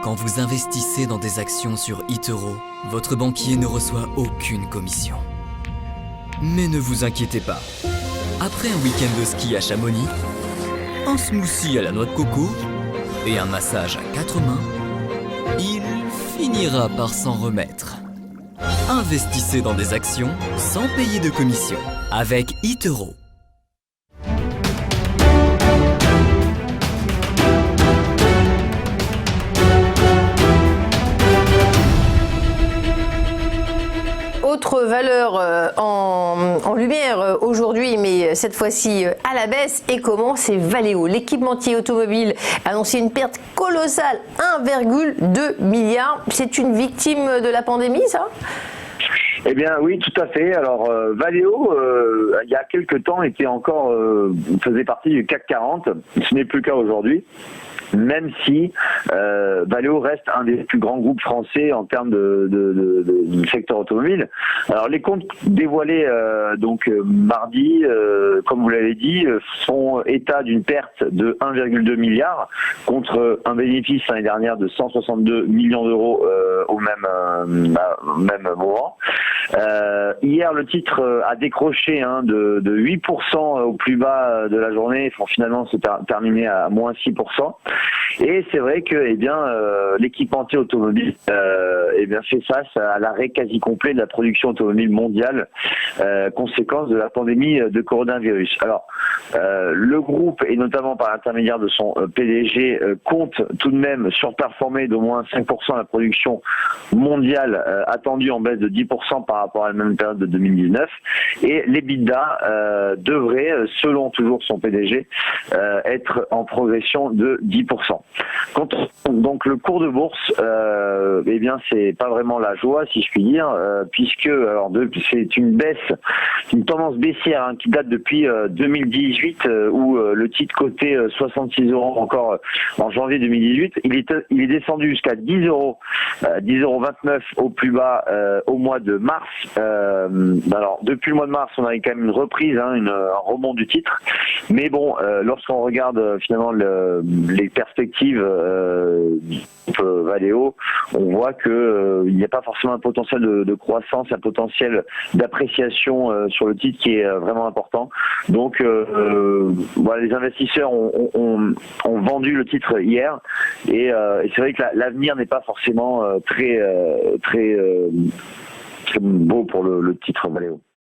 Quand vous investissez dans des actions sur eToro, votre banquier ne reçoit aucune commission. Mais ne vous inquiétez pas. Après un week-end de ski à Chamonix, un smoothie à la noix de coco et un massage à 4 mains, il finira par s'en remettre. Investissez dans des actions sans payer de commission avec eToro. Autre valeur en lumière aujourd'hui, mais cette fois-ci à la baisse, et comment? C'est Valeo. L'équipementier automobile a annoncé une perte colossale, 1,2 milliard. C'est une victime de la pandémie, ça? Eh bien oui, tout à fait. Alors Valeo, il y a quelques temps, faisait partie du CAC 40. Ce n'est plus le cas aujourd'hui. Même si Valeo reste un des plus grands groupes français en termes du secteur automobile. Alors les comptes dévoilés mardi, comme vous l'avez dit, font état d'une perte de 1,2 milliard contre un bénéfice l'année dernière de 162 millions d'euros au même moment. Hier, le titre a décroché de 8% au plus bas de la journée. Finalement, c'est terminé à moins 6%. Et c'est vrai que l'équipementier automobile fait face à l'arrêt quasi complet de la production automobile mondiale, conséquence de la pandémie de coronavirus. Alors, le groupe, et notamment par l'intermédiaire de son PDG, compte tout de même surperformer d'au moins 5% la production mondiale attendue en baisse de 10% par rapport à la même période de 2019. Et l'EBITDA devrait, selon toujours son PDG, être en progression de 10%. Donc le cours de bourse, c'est pas vraiment la joie, si je puis dire, puisque c'est une baisse, une tendance baissière qui date depuis 2018, où le titre cotait 66 euros encore en janvier 2018. Il est descendu jusqu'à 10 euros, 10,29 € au plus bas au mois de mars. Depuis le mois de mars, on a eu quand même une reprise, un rebond du titre. Mais bon, lorsqu'on regarde finalement les perspectives du groupe Valeo, on voit que il n'y a pas forcément un potentiel de croissance, un potentiel d'appréciation sur le titre qui est vraiment important. Donc les investisseurs ont vendu le titre hier, et c'est vrai que l'avenir n'est pas forcément très beau pour le titre Valeo.